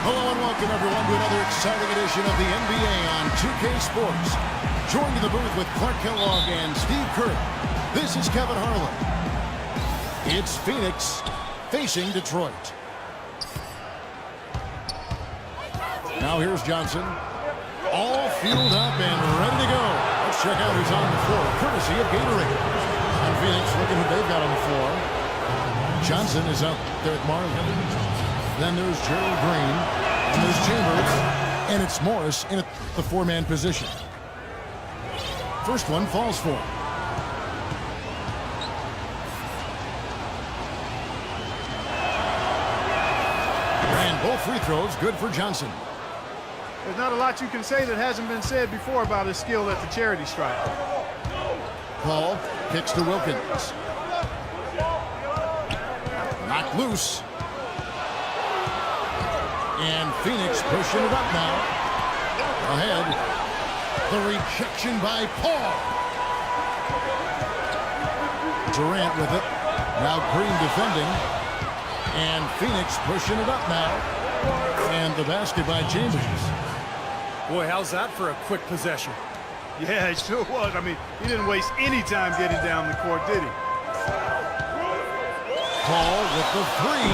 Hello and welcome everyone to another exciting edition of the NBA on 2K Sports. Joined in the booth with Clark Kellogg and Steve Kerr. This is Kevin Harlan. It's Phoenix facing Detroit. Now here's Johnson. All fueled up and ready to go. Let's check out who's on the floor, courtesy of Gatorade. And Phoenix looking who they've got on the floor. Johnson is up there at Marlin. Then there's Gerald Green, and there's Chambers, and it's Morris in the four-man position. First one falls for him. And both free throws good for Johnson. There's not a lot you can say that hasn't been said before about his skill at the charity stripe. Paul kicks to Wilkins. Knocked loose. And Phoenix pushing it up now. Ahead. The rejection by Paul. Durant with it. Now Green defending. And Phoenix pushing it up now. And the basket by Chambers. Boy, how's that for a quick possession? Yeah, it sure was. I mean, he didn't waste any time getting down the court, did he? Paul with the three.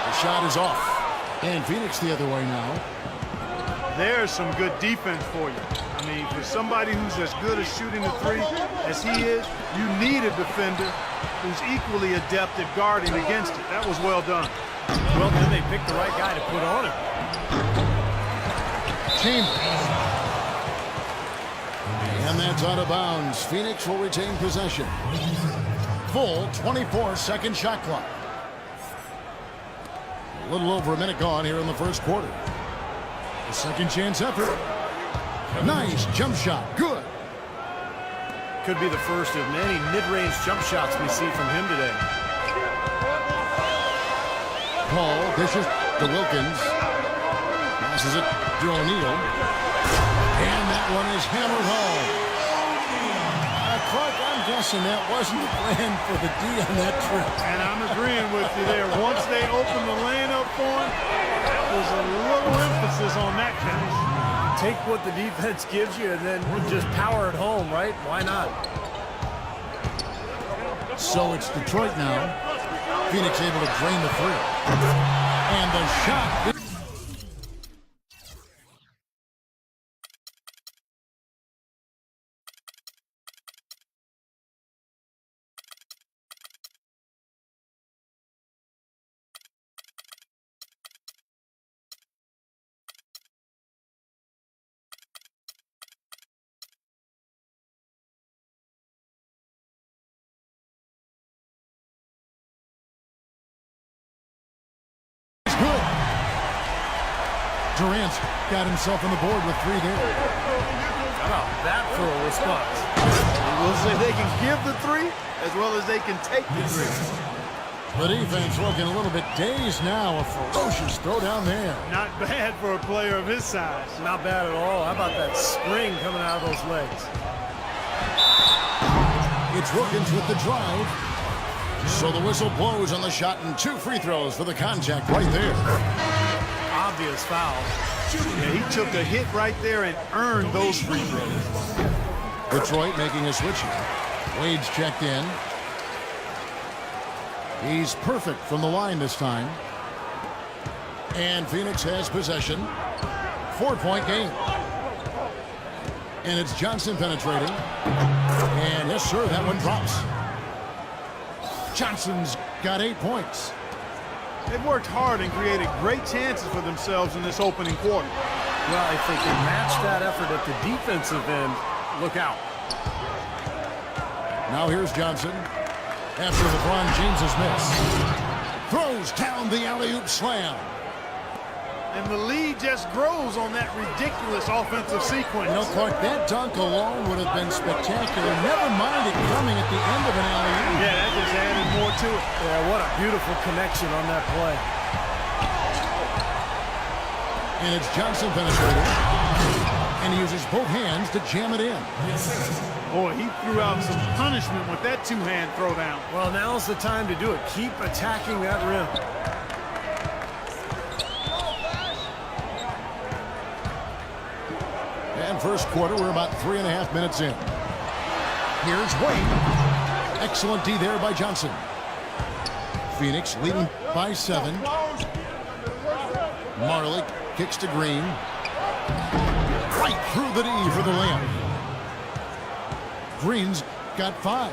The shot is off. And Phoenix the other way now. There's some good defense for you. I mean, for somebody who's as good at shooting the three as he is, you need a defender who's equally adept at guarding against it. That was well done. Well, then they picked the right guy to put on him. Chambers. And that's out of bounds. Phoenix will retain possession. Full 24-second shot clock. A little over a minute gone here in the first quarter. A second chance effort. Nice jump shot. Good. Could be the first of many mid-range jump shots we see from him today. Paul dishes to Wilkins. Passes it to O'Neal. And that one is hammered home. Clark, I'm guessing that wasn't the plan for the D on that trip. And I'm agreeing with you there. Once they opened the lane up for him, that was a little emphasis on that pass. Take what the defense gives you and then just power it home, right? Why not? So it's Detroit now. Phoenix able to drain the three. And the shot. Good. Durant's got himself on the board with three there. How about that for a response? We'll say they can give the three as well as they can take the three. The defense looking a little bit dazed now. A ferocious throw down there. Not bad for a player of his size. Not bad at all. How about that spring coming out of those legs? It's Wilkins with the drive. So the whistle blows on the shot and two free throws for the contact right there. Obvious foul. Yeah, he took a hit right there and earned those free throws. Detroit making a switch here. Wade's checked in. He's perfect from the line this time. And Phoenix has possession. 4-point game. And it's Johnson penetrating. And yes, sir, that one drops. Johnson's got 8 points. They've worked hard and created great chances for themselves in this opening quarter. Well, if they can match that effort at the defensive end, look out. Now here's Johnson. After LeBron James's miss. Throws down the alley-oop slam. And the lead just grows on that ridiculous offensive sequence. You know, Clark, that dunk alone would have been spectacular. Never mind it coming at the end of an alley-oop. Yeah, that just added more to it. Yeah, what a beautiful connection on that play. And it's Johnson penetrating. And he uses both hands to jam it in. Boy, he threw out some punishment with that two-hand throwdown. Well, now's the time to do it. Keep attacking that rim. And first quarter, we're about 3.5 minutes in. Here's Wade. Excellent D there by Johnson. Phoenix leading by 7. Marley kicks to Green. Right through the D for the layup. Green's got 5.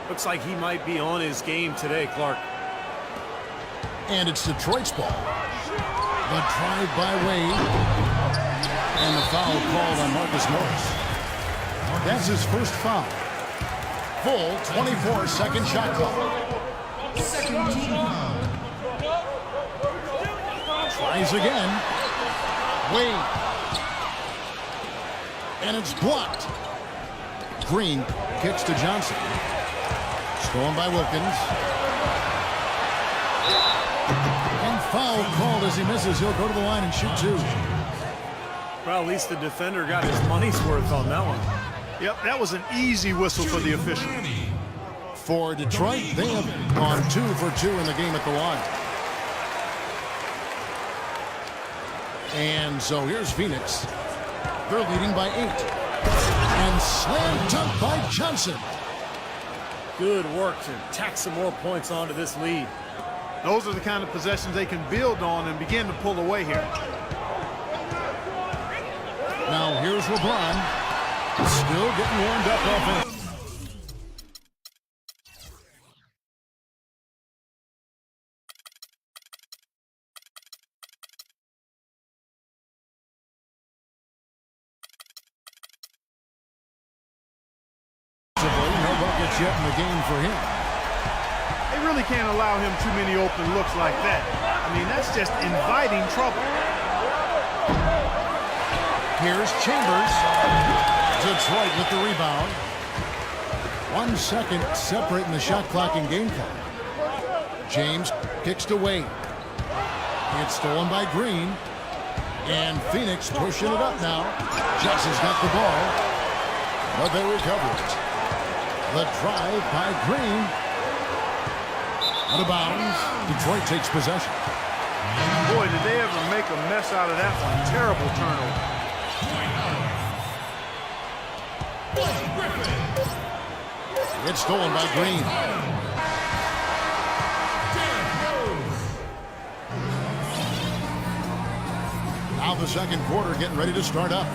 Looks like he might be on his game today, Clark. And it's Detroit's ball. The drive by Wade. And the foul called on Marcus Morris. That's his first foul. Full 24-second shot clock. Tries again. Wade. And it's blocked. Green kicks to Johnson. Stolen by Wilkins. And foul called as he misses. He'll go to the line and shoot 2. Well, at least the defender got his money's worth on that one. Yep, that was an easy whistle for the official. For Detroit, they have gone 2 for 2 in the game at the line. And so here's Phoenix. They're leading by 8. And slam dunk by Johnson. Good work to tack some more points onto this lead. Those are the kind of possessions they can build on and begin to pull away here. Now here's LeBron. Still getting warmed up offensively. No buckets yet in the game for him. They really can't allow him too many open looks like that. I mean, that's just inviting trouble. Here's Chambers. Detroit with the rebound. 1 second separating the shot clock and game clock. James kicks to Wade. It's stolen by Green. And Phoenix pushing it up now. Jackson's got the ball. But they recover it. The drive by Green. Out of bounds. Detroit takes possession. Boy, did they ever make a mess out of that one. Terrible turnover. It's stolen by Green. Now the second quarter getting ready to start up.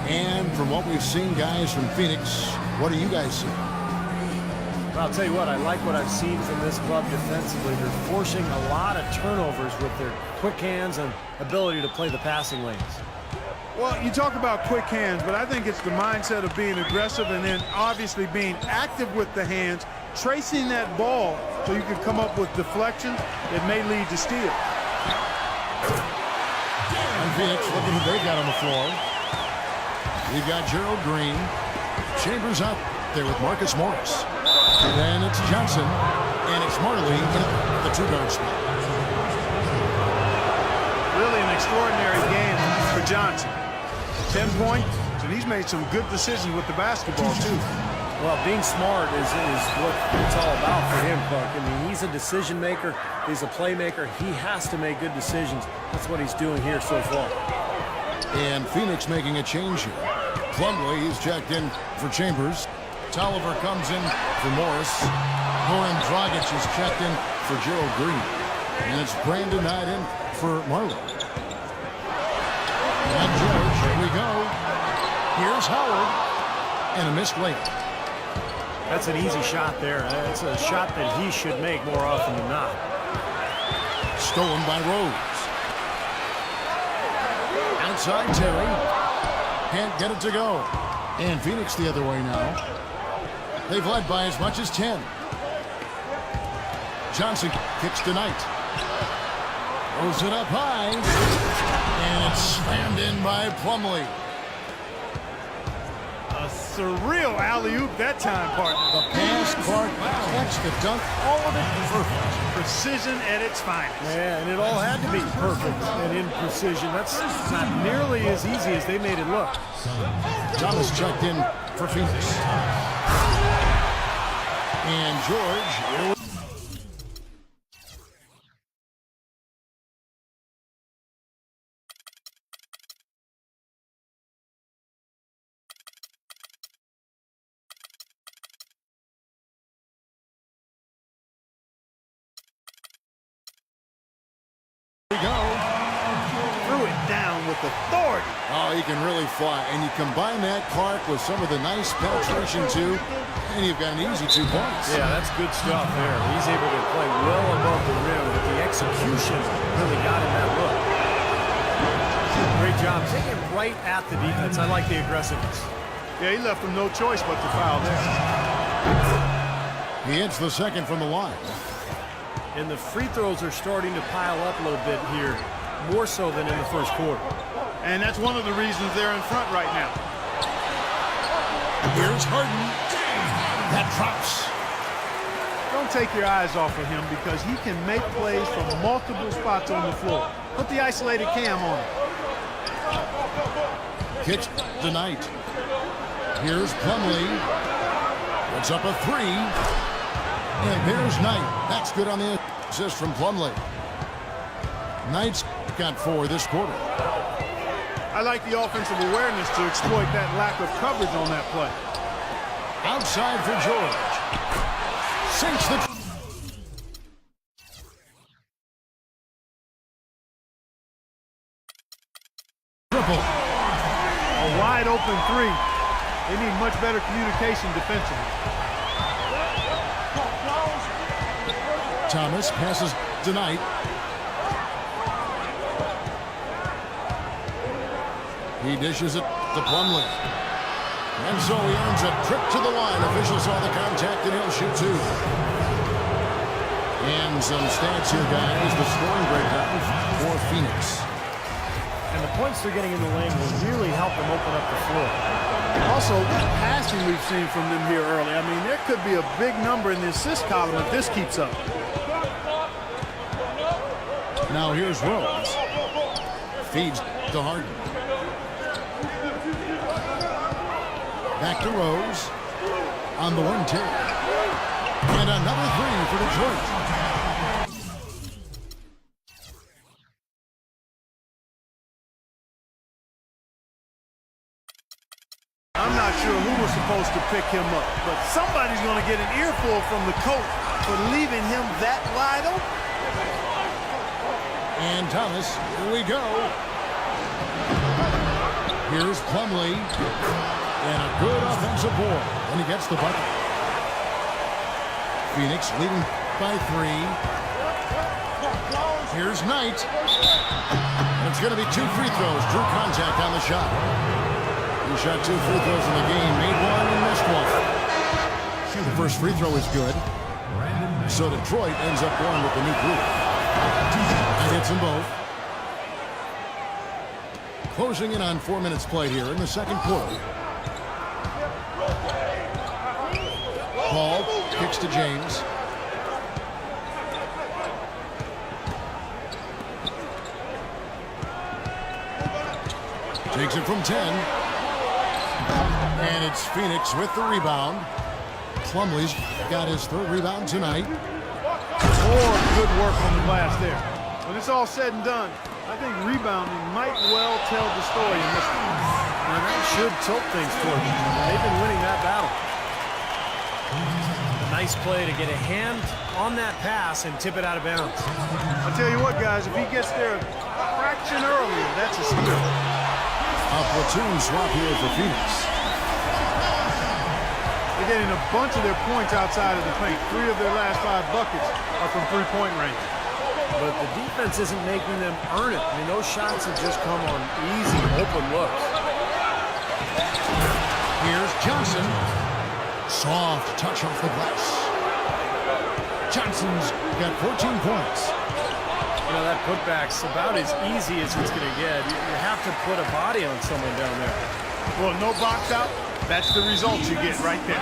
And from what we've seen, guys, from Phoenix, what do you guys see? Well, I'll tell you what, I like what I've seen from this club defensively. They're forcing a lot of turnovers with their quick hands and ability to play the passing lanes. Well, you talk about quick hands, but I think it's the mindset of being aggressive and then obviously being active with the hands, tracing that ball so you can come up with deflections that may lead to steals. And Phoenix looking what they've got on the floor. We've got Gerald Green. Chambers out there with Marcus Morris. Then it's Johnson. And it's Marley in the 2-guard spot. Really an extraordinary game for Johnson. 10 points, and he's made some good decisions with the basketball, too. Well, being smart is what it's all about for him, Clark. I mean, he's a decision maker. He's a playmaker. He has to make good decisions. That's what he's doing here so far. And Phoenix making a change here. Plumlee, he's checked in for Chambers. Tolliver comes in for Morris. Goran Dragic is checked in for Gerald Green. And it's Brandon Knight in for Marley. And George, here we go. Here's Howard. And a missed layup. That's an easy shot there. That's a shot that he should make more often than not. Stolen by Rose. Outside Terry. Can't get it to go. And Phoenix the other way now. They've led by as much as 10. Johnson kicks to Knight. Throws it up high. And it's slammed in by Plumlee. A surreal alley-oop that time, partner. The pass, Clark, catch, the dunk, all of it perfect. Precision at its finest. Yeah, and it all had to be perfect and in precision. That's not nearly as easy as they made it look. Thomas checked in for Phoenix. And George we go. Threw it down with authority. Oh, he can really fly. And you combine that, Clark, with some of the nice penetration, too, and you've got an easy 2 points. Yeah, that's good stuff there. He's able to play well above the rim, but the execution really got him that look. Great job taking it right at the defense. I like the aggressiveness. Yeah, he left him no choice but to foul there. He hits the second from the line. And the free throws are starting to pile up a little bit here, more so than in the first quarter. And that's one of the reasons they're in front right now. Here's Harden. That drops. Don't take your eyes off of him because he can make plays from multiple spots on the floor. Put the isolated cam on him. Kicks tonight. Here's Plumlee. It's up a 3. And there's Knight. That's good on the assist from Plumlee. Knight's got 4 this quarter. I like the offensive awareness to exploit that lack of coverage on that play. Outside for George. Sinks the triple. A wide open 3. They need much better communication defensively. Thomas passes tonight. He dishes it to Plumlee. And so he earns a trip to the line. Officials saw the contact and he'll shoot 2. And some stats here, guys. The scoring breakdown for Phoenix. And the points they're getting in the lane will really help them open up the floor. Also, the passing we've seen from them here early. I mean, there could be a big number in the assist column if this keeps up. Now here's Rose. Feeds to Harden. Back to Rose. On the 1-2. And another 3 for Detroit. I'm not sure who was supposed to pick him up, but somebody's going to get an earful from the coach for leaving him that wide open. And Thomas, here we go. Here's Plumlee. And a good offensive board. And he gets the bucket. Phoenix leading by 3. Here's Knight. And it's going to be 2 free throws. Drew contact on the shot. He shot 2 free throws in the game. Made 1 and missed 1. The first free throw is good. So Detroit ends up going with the new group. And hits them both. Closing in on 4 minutes played here in the second quarter. Paul kicks to James. Takes it from 10. And it's Phoenix with the rebound. Plumlee's got his 3rd rebound tonight. More good work on the glass there. When it's all said and done, I think rebounding might well tell the story in this one. And that should tilt things toward them. They've been winning that battle. A nice play to get a hand on that pass and tip it out of bounds. I'll tell you what, guys, if he gets there a fraction earlier, that's a steal. A platoon swap here for Phoenix. They're getting a bunch of their points outside of the paint. 3 of their last 5 buckets are from 3-point range. But the defense isn't making them earn it. I mean, those shots have just come on easy, open looks. Here's Johnson. Soft touch off the glass. Johnson's got 14 points. You know, that putback's about as easy as it's going to get. You have to put a body on someone down there. Well, no box out. That's the result you get right there.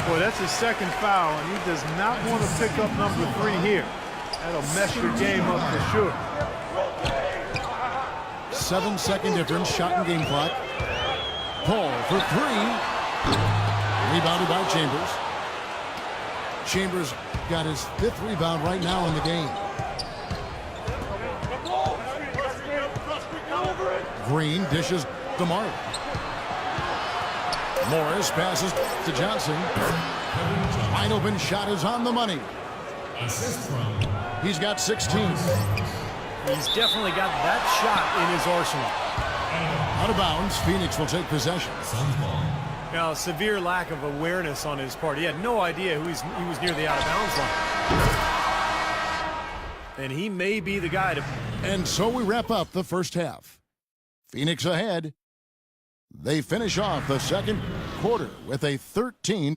Boy, that's his 2nd foul, and he does not want to pick up number 3 here. That'll mess your game up for sure. 7-second difference, shot and game clock. Paul for 3. Rebounded by Chambers. Chambers got his 5th rebound right now in the game. Green dishes to Martin. Morris passes to Johnson. Wide open shot is on the money. Assist from He's got 16. He's definitely got that shot in his arsenal. Out of bounds, Phoenix will take possession. Now, a severe lack of awareness on his part. He had no idea he was near the out-of-bounds line. And he may be the guy to... And so we wrap up the first half. Phoenix ahead. They finish off the second quarter with a 13-5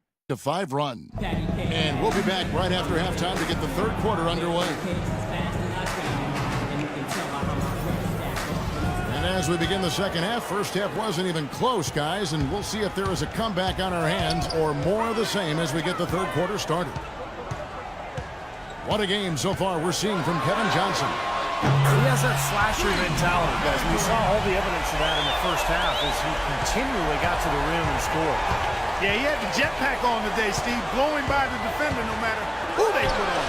run. And we'll be back right after halftime to get the third quarter underway. And as we begin the second half, first half wasn't even close, guys, and we'll see if there is a comeback on our hands or more of the same as we get the third quarter started. What a game so far we're seeing from Kevin Johnson. He has that slasher mentality, guys. We saw all the evidence of that in the first half as he continually got to the rim and scored. Yeah, he had the jetpack on today, Steve, blowing by the defender no matter who they put on.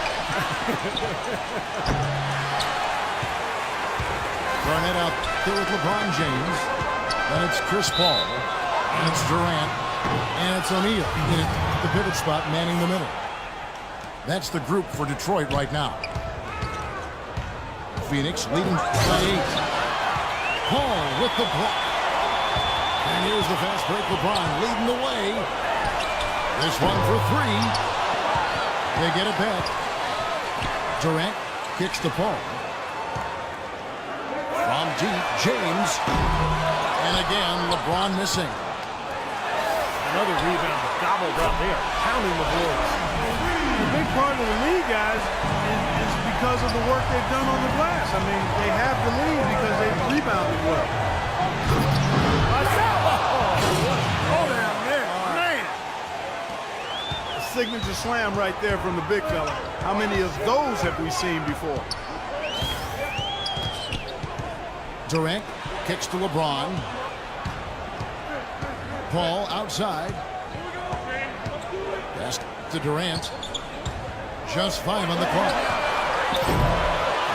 Garnett out there with LeBron James. Then it's Chris Paul. And it's Durant. And it's O'Neal in the pivot spot, manning the middle. That's the group for Detroit right now. Phoenix leading by 8. Paul with the block. And here's the fast break. LeBron leading the way. This one for 3. They get it back. Durant kicks to Paul. From deep, James. And again, LeBron missing. Another rebound gobbled up there, pounding the boards. A big part of the lead, guys, is because of the work they've done on the glass. I mean, they have the lead because they've rebounded well. Oh, down there, man. A signature slam right there from the big fella. How many of those have we seen before? Durant kicks to LeBron. Paul outside. Pass to Durant. Just 5 on the clock.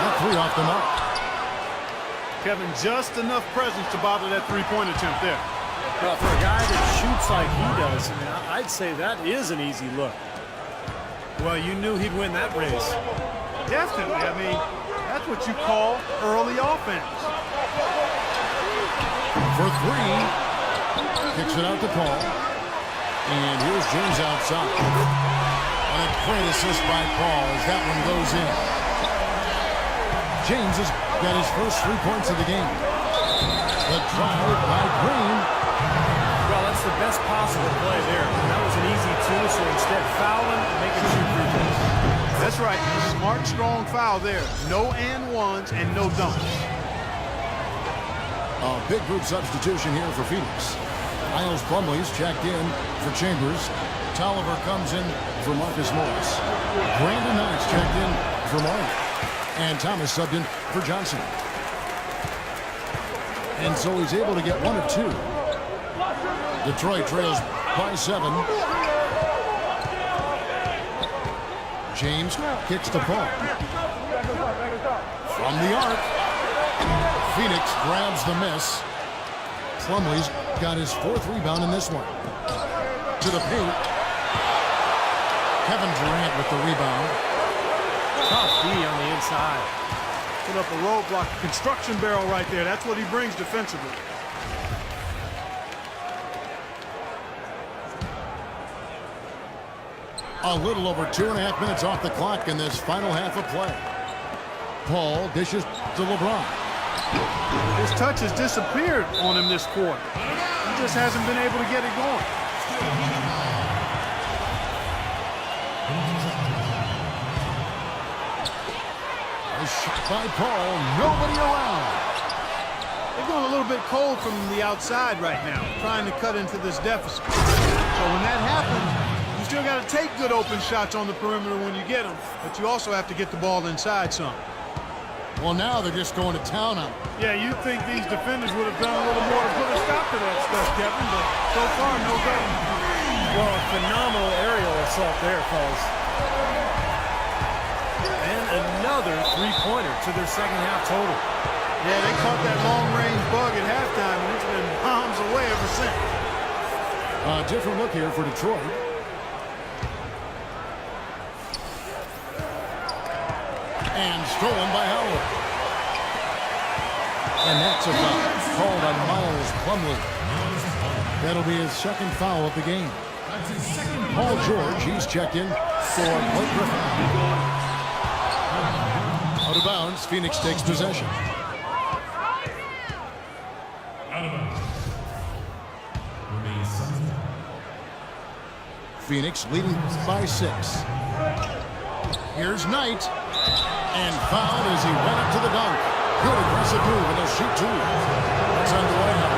That 3 off the mark. Kevin, just enough presence to bother that three-point attempt there. Well, for a guy that shoots like he does, I mean, I'd say that is an easy look. Well, you knew he'd win that race. Definitely. I mean, that's what you call early offense. For 3. Kicks it out to Paul. And here's James outside. And a great assist by Paul as that one goes in. James has got his first 3 points of the game. The drive by Green. Well, that's the best possible play there. That was an easy 2, so instead foul him and make him shoot free throws. That's right. Smart, strong foul there. No and ones and no dunks. A big group substitution here for Phoenix. Miles Plumlee's checked in for Chambers. Tolliver comes in for Marcus Morris. Brandon Knox checked in for Martin. And Thomas subbed in for Johnson. And so he's able to get 1 of 2. Detroit trails by 7. James kicks to Paul. From the arc. Phoenix grabs the miss. Plumlee's got his 4th rebound in this one. To the paint. Kevin Durant with the rebound. Tough D on the inside. Put up a roadblock, construction barrel right there. That's what he brings defensively. A little over 2.5 minutes off the clock in this final half of play. Paul dishes to LeBron. His touch has disappeared on him this quarter. He just hasn't been able to get it going. A shot by Paul, nobody around. They're going a little bit cold from the outside right now, trying to cut into this deficit. So when that happens, you still got to take good open shots on the perimeter when you get them, but you also have to get the ball inside some. Well, now they're just going to town on him. Yeah, you'd think these defenders would have done a little more to put a stop to that stuff, Kevin, but so far, no go. Well, a phenomenal aerial assault there, fellas. And another 3-pointer to their second half total. Yeah, they caught that long-range bug at halftime, and it's been bombs away ever since. A different look here for Detroit. And stolen by Howard. And that's a foul called on Miles Plumlee. That'll be his second foul of the game. Paul George, he's checked in for Blake Griffin. Out of bounds, Phoenix takes possession. Phoenix leading by 6. Here's Knight. And fouled as he went up to the dunk. Good aggressive move, and they'll shoot 2. That's underway now.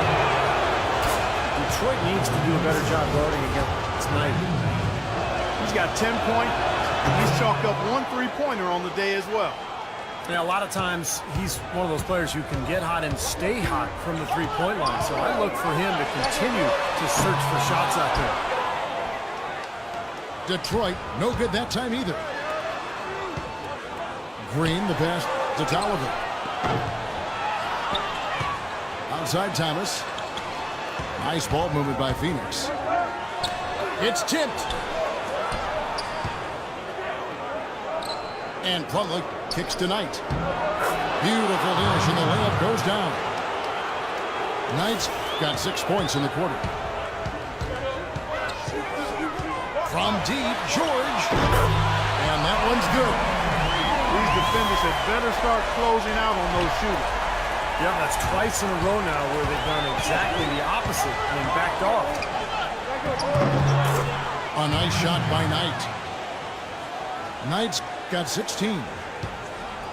Detroit needs to do a better job guarding against Knight. He's got 10 points, and he's chalked up 1 3-pointer on the day as well. Yeah, a lot of times he's one of those players who can get hot and stay hot from the three-point line. So I look for him to continue to search for shots out there. Detroit, no good that time either. Green, the pass to Tolliver. Outside Thomas. Nice ball movement by Phoenix. It's tipped. And Plumlee kicks to Knight. Beautiful finish, and the layup goes down. Knight's got 6 points in the quarter. From deep, George. And that one's good. These defenders had better start closing out on those shooters. Yeah, that's twice in a row now where they've done exactly the opposite and backed off. A nice shot by Knight. Knight's got 16.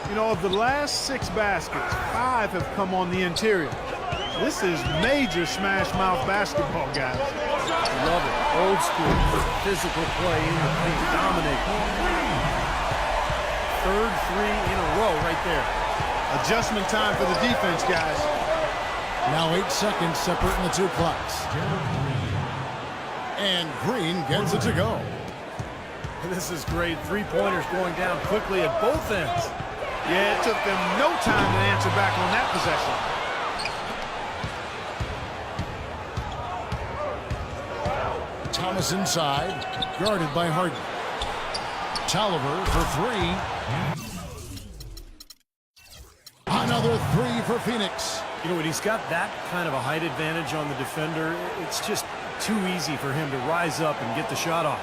You know, of the last 6 baskets, 5 have come on the interior. This is major smash mouth basketball, guys. Love it. Old school, physical play in the paint, dominate. Third 3 in a row right there. Adjustment time for the defense, guys. Now 8 seconds separating the 2 clocks. And Green gets it to go. This is great. Three-pointers going down quickly at both ends. Yeah, it took them no time to answer back on that possession. Thomas inside, guarded by Harden. Tolliver for 3. Another 3 for Phoenix. You know, when he's got that kind of a height advantage on the defender, it's just too easy for him to rise up and get the shot off.